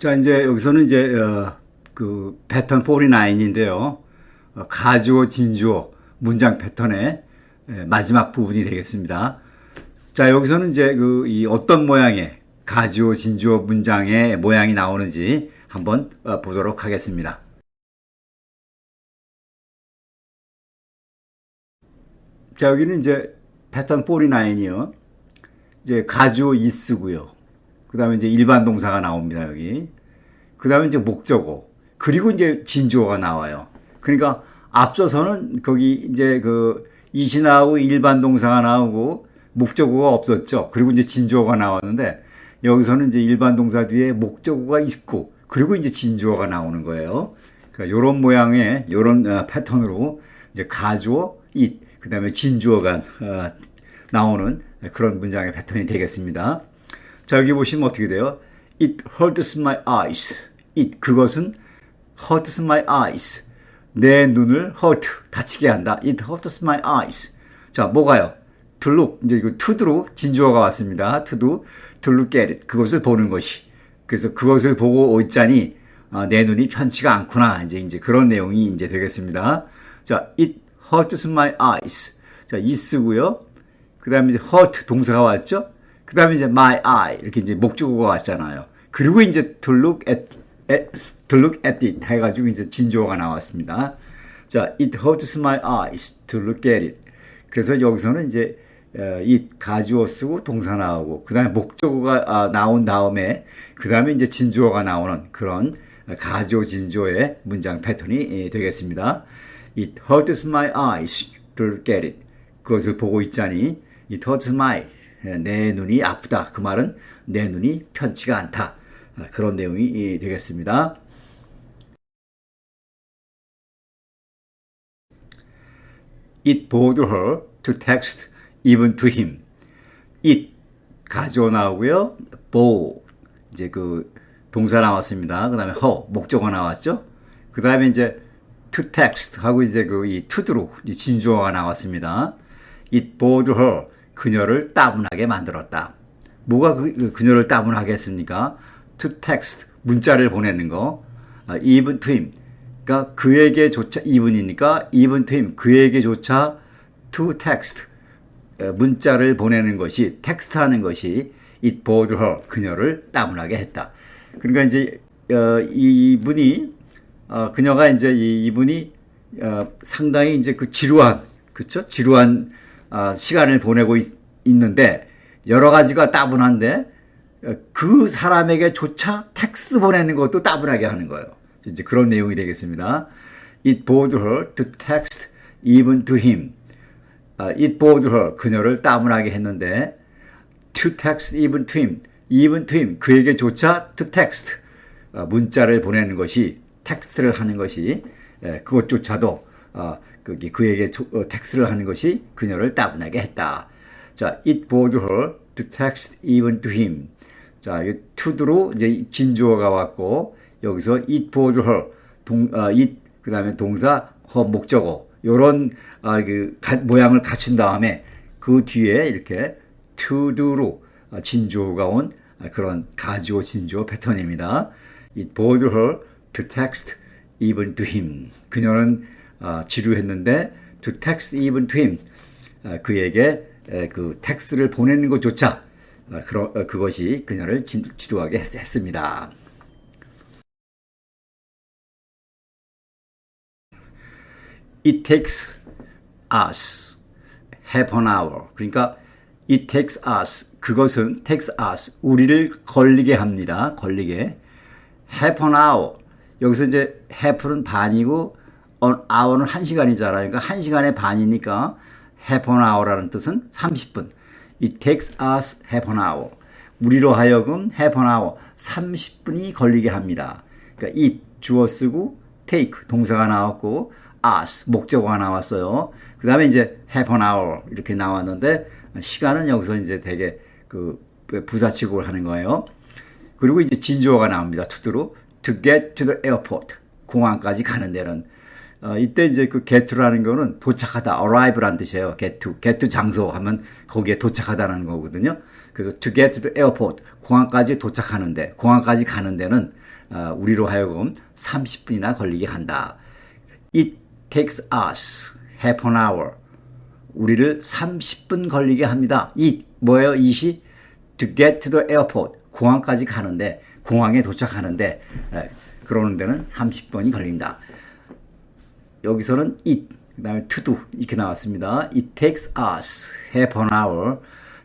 자, 이제 여기서는 이제 그 패턴 49인데요. 가주어, 진주어 문장 패턴의 마지막 부분이 되겠습니다. 자, 여기서는 이제 이 어떤 모양의 가주어, 진주어 문장의 모양이 나오는지 한번 보도록 하겠습니다. 자, 여기는 이제 패턴 49이요. 이제 가주어 is고요. 그 다음에 이제 일반 동사가 나옵니다, 여기. 그 다음에 이제 목적어. 그리고 이제 진주어가 나와요. 그러니까 앞서서는 거기 이제 그 is이 나오고 일반 동사가 나오고 목적어가 없었죠. 그리고 이제 진주어가 나왔는데 여기서는 이제 일반 동사 뒤에 목적어가 있고 그리고 이제 진주어가 나오는 거예요. 그러니까 이런 모양의 이런 패턴으로 이제 가주어, it, 그 다음에 진주어가 나오는 그런 문장의 패턴이 되겠습니다. 자, 여기 보시면 어떻게 돼요? It hurts my eyes. It, 그것은 hurts my eyes. 내 눈을 hurt, 다치게 한다. It hurts my eyes. 자, 뭐가요? To look, 이제 이거 to도로 진주어가 왔습니다. to look at it. 그것을 보는 것이. 그래서 그것을 보고 있자니 내 눈이 편치가 않구나. 이제 그런 내용이 이제 되겠습니다. 자, it hurts my eyes. 자, is고요. 그 다음에 이제 hurt 동사가 왔죠? 그 다음에 이제 my eye 이렇게 이제 목적어가 왔잖아요. 그리고 이제 to look at it 해가지고 이제 진주어가 나왔습니다. 자, it hurts my eyes to look at it. 그래서 여기서는 이제 it 가주어 쓰고 동사 나오고 그 다음에 목적어가 나온 다음에 그 다음에 이제 진주어가 나오는 그런 가주어 진주어의 문장 패턴이 되겠습니다. It hurts my eyes to look at it. 그것을 보고 있자니 it hurts my 내 눈이 아프다. 그 말은 내 눈이 편치가 않다. 그런 내용이 되겠습니다. It bored her to text even to him. It 가주어 나오고요. bore 이제 그 동사 나왔습니다. 그 다음에 her 목적어 나왔죠. 그 다음에 이제 to text 하고 이제 그 이 to로 진주어가 나왔습니다. It bored her 그녀를 따분하게 만들었다. 뭐가 그녀를 따분하게 했습니까? To text, 문자를 보내는 거. even to him, 그러니까 그에게조차, even이니까 even to him, 그에게조차 to text, 문자를 보내는 것이, 텍스트하는 것이 it bored her, 그녀를 따분하게 했다. 그러니까 이제 이분이 그녀가 이제 이분이 상당히 이제 그 지루한, 그렇죠? 지루한 시간을 보내고 있는데 여러 가지가 따분한데 그 사람에게조차 텍스트 보내는 것도 따분하게 하는 거예요. 이제 그런 내용이 되겠습니다. It bored her to text even to him. It bored her 그녀를 따분하게 했는데 to text even to him. even to him 그에게조차 to text 문자를 보내는 것이 텍스트를 하는 것이 그것조차도 그에게 텍스트를 하는 것이 그녀를 따분하게 했다. 자, it bored her to text even to him. 자, 이 to로 이제 진주어가 왔고 여기서 it bored her it 그다음에 동사 her 목적어 요런 모양을 갖춘 다음에 그 뒤에 이렇게 to do로 진주어가 온 그런 가주어 진주어 패턴입니다. It bored her to text even to him. 그녀는 지루했는데 to text even to him. 그에게 그 텍스트를 보내는 것조차 그것이 그녀를 지루하게 했습니다. It takes us half an hour. 그러니까 it takes us 그것은 takes us 우리를 걸리게 합니다. 걸리게 half an hour 여기서 이제 half는 반이고 hour는 1시간이잖아요. 그러니까 1시간의 반이니까 half an hour라는 뜻은 30분. It takes us half an hour. 우리로 하여금 half an hour 30분이 걸리게 합니다. 그러니까 it 주어 쓰고 take 동사가 나왔고 us 목적어가 나왔어요. 그 다음에 이제 half an hour 이렇게 나왔는데 시간은 여기서 이제 되게 그 부사치국을 하는 거예요. 그리고 이제 진주어가 나옵니다. to도로 to get to the airport. 공항까지 가는 데는. 이때 이제 그 get to라는 거는 도착하다, arrive라는 뜻이에요. get to 장소 하면 거기에 도착하다는 거거든요. 그래서 to get to the airport. 공항까지 도착하는데, 공항까지 가는 데는 우리로 하여금 30분이나 걸리게 한다. It takes us half an hour. 우리를 30분 걸리게 합니다. 이 뭐예요? 이시 to get to the airport. 공항까지 가는데, 공항에 도착하는데 그러는 데는 30분이 걸린다. 여기서는 it, 그 다음에 to do 이렇게 나왔습니다. It takes us half an hour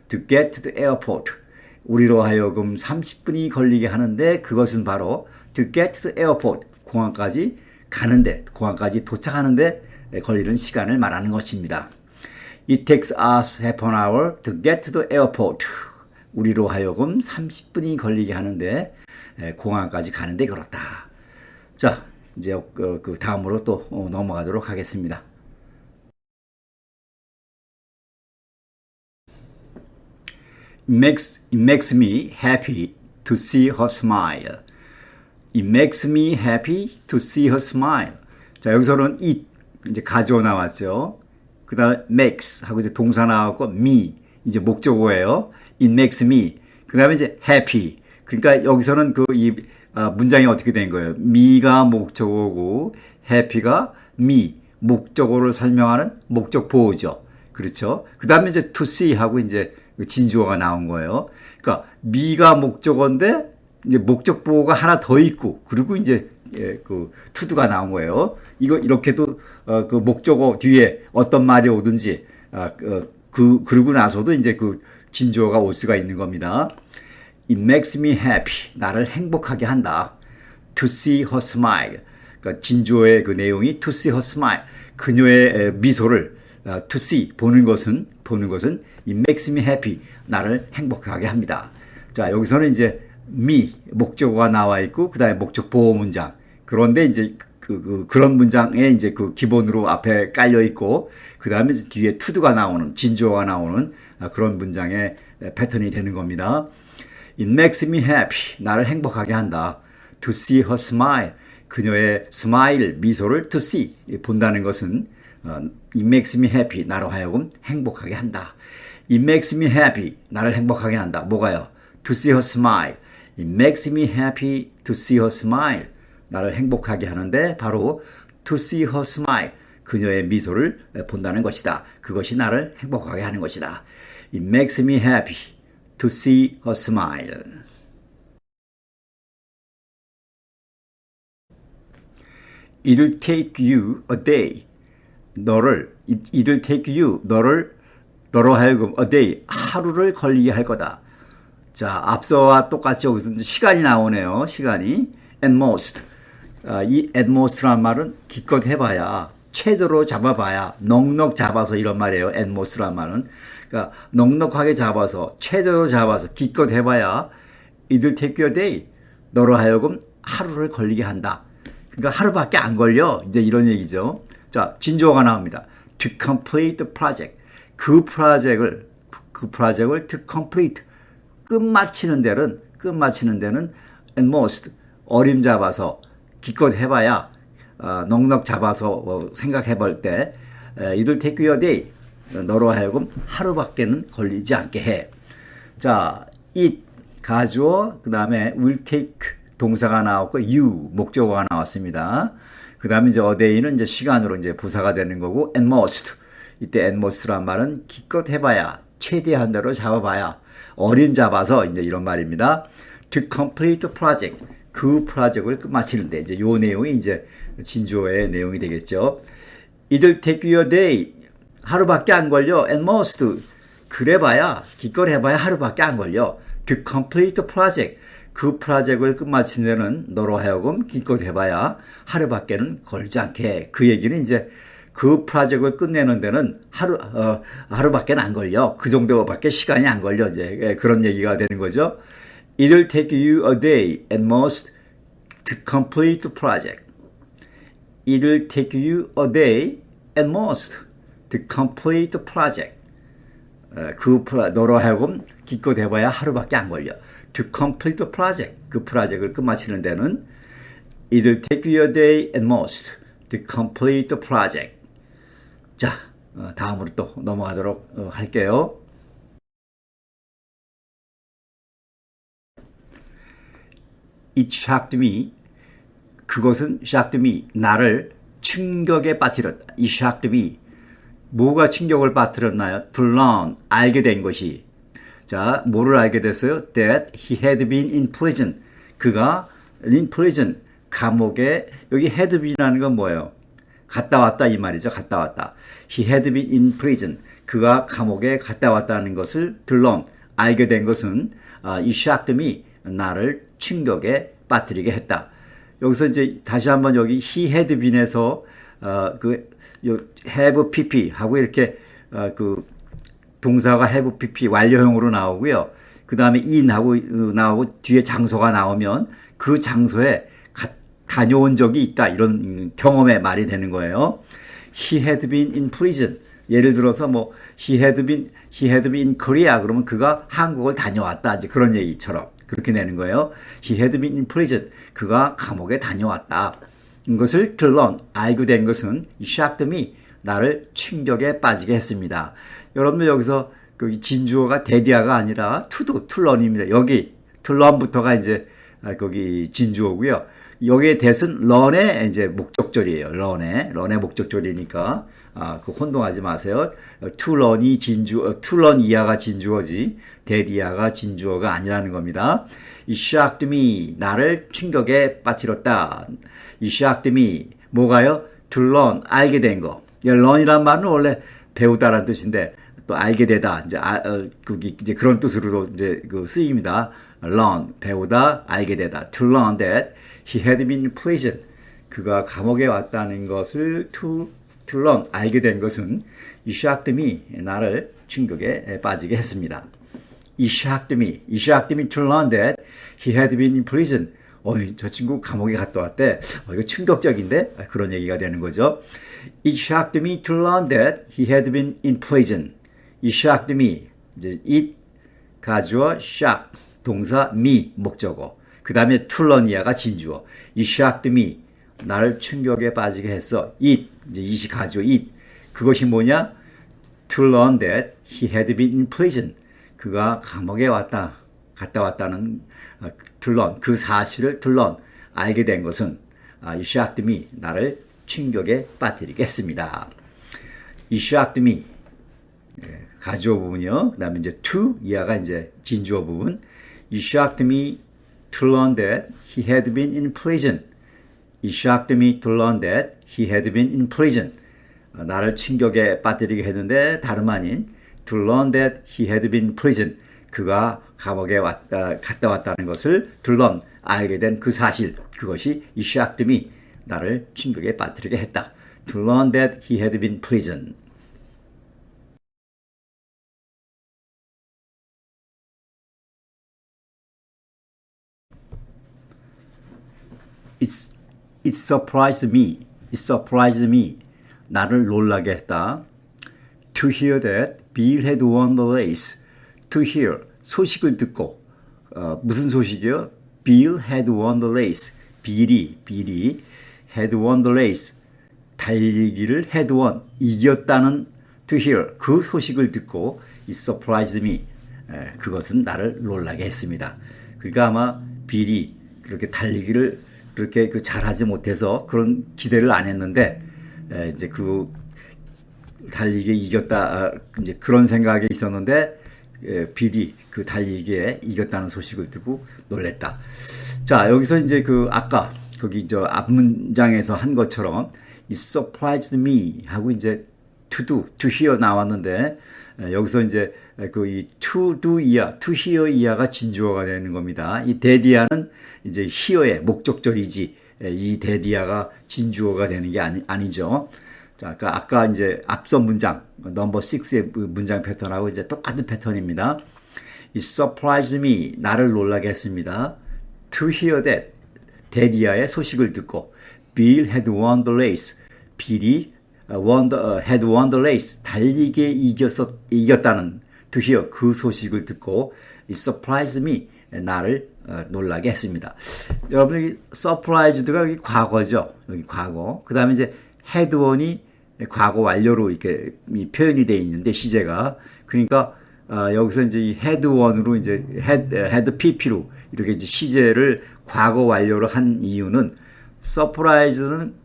to get to the airport. 우리로 하여금 30분이 걸리게 하는데 그것은 바로 to get to the airport. 공항까지 가는데, 공항까지 도착하는데 걸리는 시간을 말하는 것입니다. It takes us half an hour to get to the airport. 우리로 하여금 30분이 걸리게 하는데 공항까지 가는데 그렇다. 자, 이제 그 다음으로 또 넘어가도록 하겠습니다. It makes me happy to see her smile. It makes me happy to see her smile. 자, 여기서는 it 이제 가져 나왔죠. 그 다음에 makes 하고 이제 동사 나왔고 me 이제 목적어예요. It makes me. 그 다음에 이제 happy. 그러니까 여기서는 이 문장이 어떻게 된 거예요? me가 목적어고 happy가 me 목적어를 설명하는 목적 보호죠. 그렇죠? 그 다음에 이제 to see 하고 이제 진주어가 나온 거예요. 그러니까 me가 목적어인데 이제 목적 보호가 하나 더 있고 그리고 이제 그 to도가 나온 거예요. 이거 이렇게도 그 목적어 뒤에 어떤 말이 오든지 그러고 나서도 이제 그 진주어가 올 수가 있는 겁니다. It makes me happy. 나를 행복하게 한다. To see her smile. 그러니까 진주어의 그 내용이 to see her smile. 그녀의 미소를 to see 보는 것은 it makes me happy. 나를 행복하게 합니다. 자, 여기서는 이제 me 목적어가 나와 있고 그다음에 목적 보호 문장. 그런데 이제 그런 문장에 이제 그 기본으로 앞에 깔려 있고 그다음에 뒤에 to도가 나오는 진주어가 나오는 그런 문장의 패턴이 되는 겁니다. It makes me happy. 나를 행복하게 한다. To see her smile. 그녀의 smile, 미소를 to see. 본다는 것은 It makes me happy. 나로 하여금 행복하게 한다. It makes me happy. 나를 행복하게 한다. 뭐가요? To see her smile. It makes me happy to see her smile. 나를 행복하게 하는데 바로 to see her smile. 그녀의 미소를 본다는 것이다. 그것이 나를 행복하게 하는 것이다. It makes me happy to see her smile. It'll take you a day. It'll take you, 너로 하여금 a day, 하루를 걸리게 할 거다. 자, 앞서와 똑같이 여기서 시간이 나오네요. 시간이. At most. 이 at most란 말은 기껏 해봐야, 최저로 잡아봐야, 넉넉 잡아서 이런 말이에요. at most란 말은. 그러니까 넉넉하게 잡아서, 최저로 잡아서, 기껏 해봐야 it'll take you a day. 너로 하여금 하루를 걸리게 한다. 그러니까 하루밖에 안 걸려. 이제 이런 얘기죠. 자, 진주어가 나옵니다. To complete the project. 그 프로젝트를 to complete. 끝마치는 데는 at most. 어림잡아서, 기껏 해봐야, 넉넉 잡아서 생각해볼 때, it'll take you a day. 너로 하여금 하루밖에는 걸리지 않게 해. 자, it, 가주어, 그 다음에 will take, 동사가 나왔고, you, 목적어가 나왔습니다. 그 다음에 이제 a day는 이제 시간으로 이제 부사가 되는 거고, at most. 이때 at most란 말은 기껏 해봐야, 최대한 대로 잡아봐야, 어림잡아서 이제 이런 말입니다. To complete the project. 그 프로젝트를 끝마치는데, 이제 요 내용이 이제 진주어의 내용이 되겠죠. It'll take you a day. 하루밖에 안 걸려. At most. 그래봐야, 기껏 해봐야 하루밖에 안 걸려. To complete the project. 그 프로젝트를 끝마치는 데는 너로 하여금 기껏 해봐야 하루밖에는 걸지 않게 해. 그 얘기는 이제 그 프로젝트를 끝내는 데는 하루밖에는 안 걸려. 그 정도밖에 시간이 안 걸려. 이제 그런 얘기가 되는 거죠. It'll take you a day at most to complete the project. It'll take you a day at most to complete the project. 너로 하여금 기껏 해봐야 하루밖에 안 걸려. To complete the project. 그 프로젝트를 끝마치는 데는 It'll take you a day at most to complete the project. 자, 다음으로 또 넘어가도록 할게요. It shocked me. 그것은 shocked me. 나를 충격에 빠뜨렸다. It shocked me. 뭐가 충격을 빠뜨렸나요? To learn. 알게 된 것이. 자, 뭐를 알게 됐어요? That he had been in prison. 그가 in prison. 감옥에, 여기 had been이라는 건 뭐예요? 갔다 왔다 이 말이죠. 갔다 왔다. He had been in prison. 그가 감옥에 갔다 왔다는 것을 to learn. 알게 된 것은 It shocked me. 나를 충격에 빠뜨리게 했다. 여기서 이제 다시 한번 여기 he had been에서 have pp 하고 이렇게 그 동사가 have pp 완료형으로 나오고요. 그 다음에 in하고 나오고 뒤에 장소가 나오면 그 장소에 다녀온 적이 있다. 이런 경험의 말이 되는 거예요. He had been in prison. 예를 들어서 뭐 he had been in Korea 그러면 그가 한국을 다녀왔다. 이제 그런 얘기처럼 그렇게 내는 거예요. He had been in prison. 그가 감옥에 다녀왔다. 이것을 to learn, 알게 된 것은 shocked me, 나를 충격에 빠지게 했습니다. 여러분들 여기서 진주어가 대디아가 아니라 to learn입니다. 여기 to learn부터가 이제 거기 진주어고요. 여기에 that은 learn의 이제 목적절이에요. learn의 목적절이니까 그 혼동하지 마세요. to learn이 to learn 이하가 진주어지 that이하가 진주어가 아니라는 겁니다. It shocked me, 나를 충격에 빠뜨렸다. It shocked me, 뭐가요? To learn, 알게 된 거. learn이란 말은 원래 배우다라는 뜻인데 또 알게 되다 이제 그런 뜻으로도 이제 쓰입니다. learn, 배우다, 알게 되다. To learn that he had been in prison. 그가 감옥에 왔다는 것을 to learn, 알게 된 것은 It shocked me, 나를 충격에 빠지게 했습니다. It shocked me to learn that he had been in prison. 저 친구 감옥에 갔다 왔대. 이거 충격적인데? 그런 얘기가 되는 거죠. It shocked me to learn that he had been in prison. It shocked me. 이제 it 가주어 shock 동사 me 목적어. 그 다음에 to learn 이하가 진주어. It shocked me. 나를 충격에 빠지게 했어. it 이제 it이 가주어 it. 그것이 뭐냐? To learn that he had been in prison. 그가 감옥에 갔다 왔다는 to learn, 그 사실을 to learn, 알게 된 것은 It shocked me, 나를 충격에 빠뜨리게 했습니다. It shocked me, 가주어 부분이요. 그 다음에 이제 to, 이하가 이제 진주어 부분. It shocked me to learn that he had been in prison. It shocked me to learn that he had been in prison. 나를 충격에 빠뜨리게 했는데 다름 아닌 to learn that he had been in prison. 그가 감옥에 갔다 왔다는 것을 to learn, 알게 된 그 사실, 그것이 It shocked me, 나를 충격에 빠뜨리게 했다. To learn that he had been in prison. It surprised me. It surprised me. 나를 놀라게 했다. To hear that Bill had won the race. To hear, 소식을 듣고 무슨 소식이요? Bill had won the race. Bill이 had won the race. 달리기를 had won, 이겼다는 to hear, 그 소식을 듣고 it surprised me. 그것은 나를 놀라게 했습니다. 그러니까 아마 빌이 그렇게 달리기를 그렇게 잘하지 못해서 그런 기대를 안 했는데 이제 그 달리기에 이겼다 이제 그런 생각이 있었는데 빌이 그 달리기에 이겼다는 소식을 듣고 놀랬다. 자, 여기서 이제 아까 거기 앞 문장에서 한 것처럼 it surprised me 하고 이제 to hear 나왔는데 여기서 이제 이 to do 이하, to hear 이하가 진주어가 되는 겁니다. 이 that 이제 hear의 목적절이지 이 that 이하가 진주어가 되는 게 아니죠. 자, 아까 이제 앞선 문장 넘버 6의 문장 패턴하고 이제 똑같은 패턴입니다. It surprised me, 나를 놀라게 했습니다. To hear that, 데디아의 소식을 듣고 Bill had won the race, 빌이 had won the race, 달리기에 이겼다는 to hear 그 소식을 듣고 it surprised me 나를 놀라게 했습니다. 여러분이 surprised가 여기 과거죠. 여기 과거. 그 다음에 이제 had one이 과거 완료로 이렇게 표현이 되어 있는데 시제가 그러니까 여기서 이제 이 had one으로 이제 had pp로 이렇게 이제 시제를 과거 완료로 한 이유는 surprise는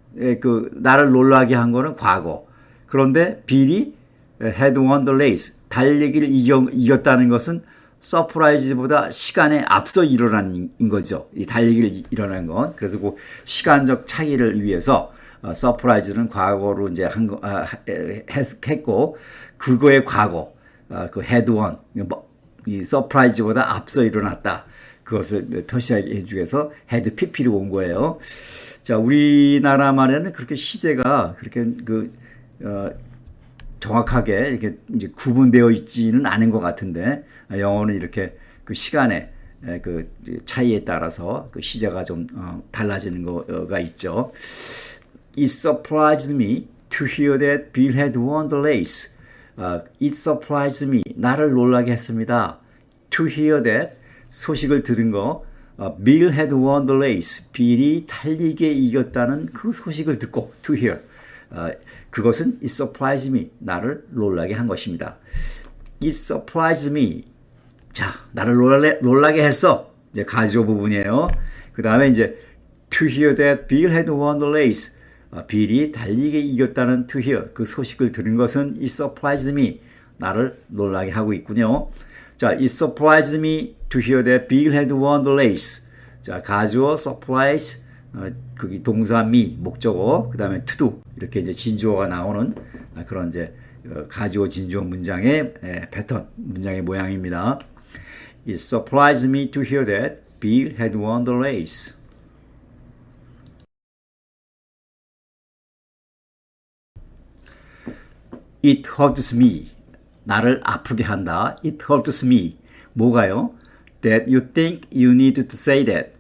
그 나를 놀라게 한 거는 과거. 그런데 빌이 had won the race 달리기를 이겼다는 것은 서프라이즈보다 시간에 앞서 일어난 거죠. 이 달리기를 일어난 건. 그래서 그 시간적 차이를 위해서 서프라이즈는 과거로 이제 했고 그거의 과거 그 had won 이 서프라이즈보다 앞서 일어났다. 그것을 표시해 주기 위해서 had pp로 온 거예요. 자, 우리나라 말에는 그렇게 시제가 그렇게 정확하게 이렇게 이제 구분되어 있지는 않은 것 같은데 영어는 이렇게 그 시간의 그 차이에 따라서 그 시제가 좀 달라지는 거가 있죠. It surprised me to hear that Bill had won the race. It surprised me. 나를 놀라게 했습니다. To hear that 소식을 들은 거. Bill had won the race. 빌이 달리기에 이겼다는 그 소식을 듣고 to hear. 그것은 it surprised me. 나를 놀라게 한 것입니다. It surprised me. 자, 나를 놀라게 했어. 이제 가지오 부분이에요. 그 다음에 이제 to hear that Bill had won the race. 빌이 달리기에 이겼다는 to hear. 그 소식을 들은 것은 it surprised me. 나를 놀라게 하고 있군요. 자, it surprised me to hear that Bill had won the race. 자, 가주어 surprise 거기 동사 me 목적어 그 다음에 to do 이렇게 이제 진주어가 나오는 그런 이제 가주어 진주어 문장의 패턴 문장의 모양입니다. It surprised me to hear that Bill had won the race. It hurts me. 나를 아프게 한다. It hurts me. 뭐가요? That you think you need to say that.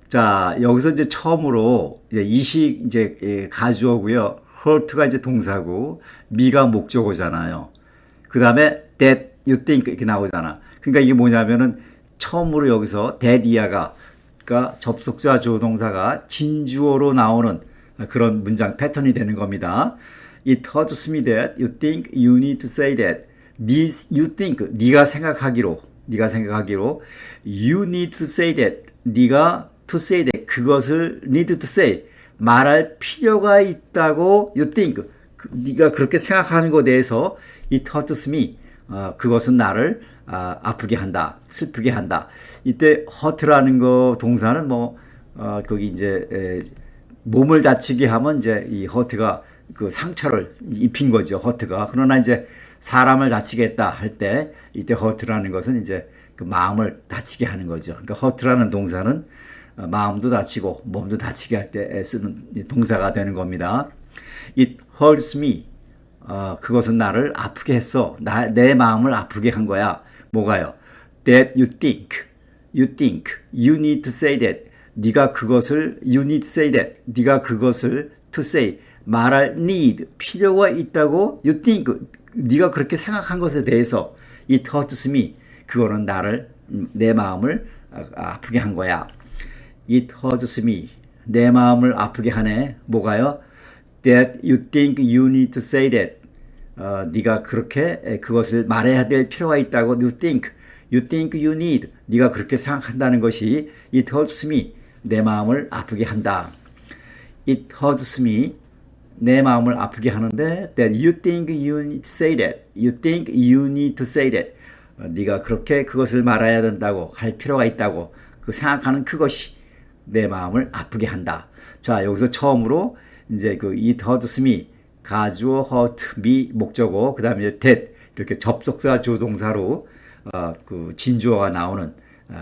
자, 여기서 이제 처음으로 이식 이제 가주어고요. hurt가 이제 동사고 me가 목적어잖아요. 그 다음에 that you think 이렇게 나오잖아. 그러니까 이게 뭐냐면은 처음으로 여기서 that 이하가 그러니까 접속사 조동사가 진주어로 나오는 그런 문장 패턴이 되는 겁니다. It hurts me that you think you need to say that. You think 네가 생각하기로 you need to say that 네가 to say that 그것을 need to say 말할 필요가 있다고 you think 네가 그렇게 생각하는 것에 대해서 it hurts me 그것은 나를 아프게 한다 슬프게 한다. 이때 hurt라는 거 동사는 거기 이제 몸을 다치게 하면 이제 이 hurt가 그 상처를 입힌 거죠. hurt가. 그러나 이제 사람을 다치게 했다 할 때 이때 hurt라는 것은 이제 그 마음을 다치게 하는 거죠. 그러니까 hurt라는 동사는 마음도 다치고 몸도 다치게 할 때 쓰는 동사가 되는 겁니다. It hurts me. 그것은 나를 아프게 했어. 내 마음을 아프게 한 거야. 뭐가요? That you think you need to say that. 네가 그것을 you need to say that. 네가 그것을 to say 말할 need 필요가 있다고 you think 네가 그렇게 생각한 것에 대해서 it hurts me. 그거는 내 마음을 아프게 한 거야. It hurts me. 내 마음을 아프게 하네. 뭐가요? That you think you need to say that. 네가 그렇게 그것을 말해야 될 필요가 있다고 you think you need. 네가 그렇게 생각한다는 것이 it hurts me. 내 마음을 아프게 한다. It hurts me. 내 마음을 아프게 하는데 that you think you need to say that. You think you need to say that. 네가 그렇게 그것을 말해야 된다고 할 필요가 있다고 그 생각하는 그것이 내 마음을 아프게 한다. 자, 여기서 처음으로 이제 그 it hurts me 가주어 hurt me 목적어 그다음에 이제 that 이렇게 접속사 조동사로 그 진주어가 나오는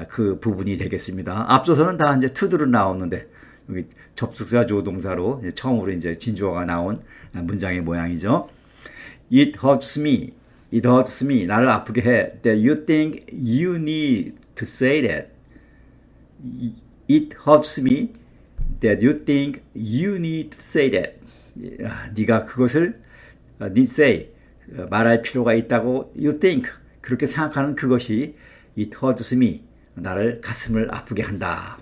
그 부분이 되겠습니다. 앞서서는 다 이제 to도로 나오는데 여기 접속사 조동사로 이제 처음으로 이제 진주어가 나온 문장의 모양이죠. It hurts me. It hurts me. 나를 아프게 해. That you think you need to say that. It hurts me. That you think you need to say that. 네가 그것을 need say 말할 필요가 있다고 you think 그렇게 생각하는 그것이 it hurts me. 나를 가슴을 아프게 한다.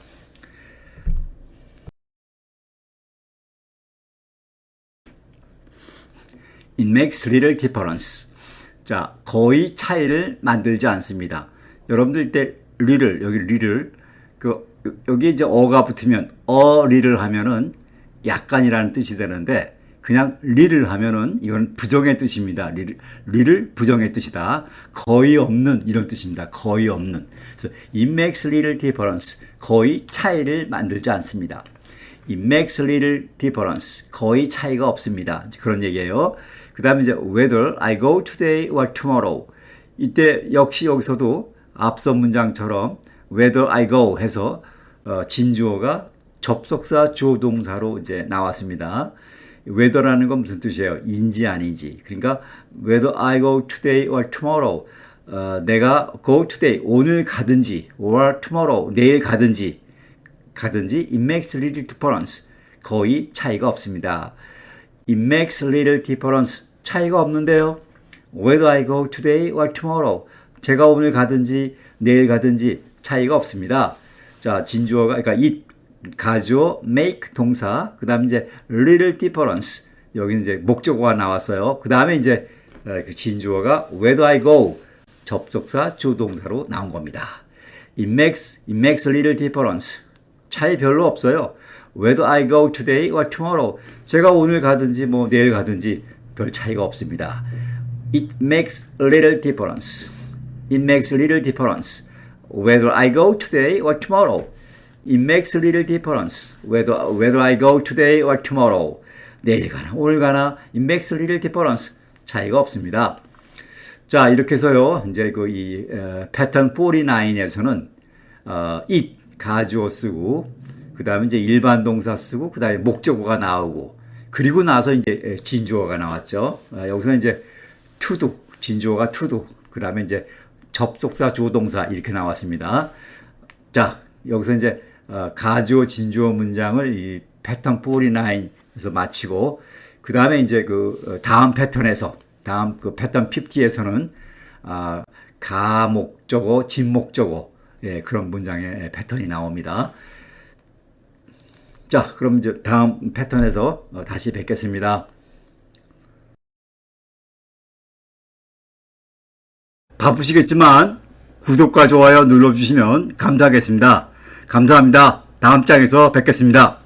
It makes little difference. 자, 거의 차이를 만들지 않습니다. 여러분들 때 little, 여기 little, 여기 이제 어가 붙으면 little 하면은 약간이라는 뜻이 되는데 그냥 little 하면은 이건 부정의 뜻입니다. little 부정의 뜻이다. 거의 없는 이런 뜻입니다. 거의 없는. 그래서 it makes little difference. 거의 차이를 만들지 않습니다. It makes little difference. 거의 차이가 없습니다. 그런 얘기예요. 그 다음에 이제 whether I go today or tomorrow. 이때 역시 여기서도 앞선 문장처럼 whether I go 해서 진주어가 접속사 주어 동사로 이제 나왔습니다. whether라는 건 무슨 뜻이에요? 인지 아니지. 그러니까 whether I go today or tomorrow. 내가 go today 오늘 가든지 or tomorrow 내일 가든지 it makes little difference. 거의 차이가 없습니다. It makes little difference. 차이가 없는데요. Whether I go today or tomorrow. 제가 오늘 가든지 내일 가든지 차이가 없습니다. 자, 진주어가 그러니까 it 가주어 make 동사 그다음에 이제 little difference. 여기 이제 목적어가 나왔어요. 그다음에 이제 진주어가 whether I go 접속사 주동사로 나온 겁니다. It makes little difference. 차이 별로 없어요. Whether I go today or tomorrow. 제가 오늘 가든지 뭐 내일 가든지 별 차이가 없습니다. It makes a little difference. It makes a little difference. Whether I go today or tomorrow. It makes a little difference. Whether I go today or tomorrow. 내일 가나 오늘 가나 it makes a little difference. 차이가 없습니다. 자, 이렇게 해서요. 이제 이 패턴 49에서는 it 가주어 쓰고 그다음에 이제 일반 동사 쓰고 그다음에 목적어가 나오고 그리고 나서 이제 진주어가 나왔죠. 여기서 이제 to도 진주어가 to도 그다음에 이제 접속사 주어동사 이렇게 나왔습니다. 자, 여기서 이제 가주어 진주어 문장을 이 패턴 49에서 마치고 그다음에 이제 다음 패턴에서 다음 패턴 50에서는 가목적어 진목적어 그런 문장의 패턴이 나옵니다. 자, 그럼 이제 다음 패턴에서 다시 뵙겠습니다. 바쁘시겠지만 구독과 좋아요 눌러주시면 감사하겠습니다. 감사합니다. 다음 장에서 뵙겠습니다.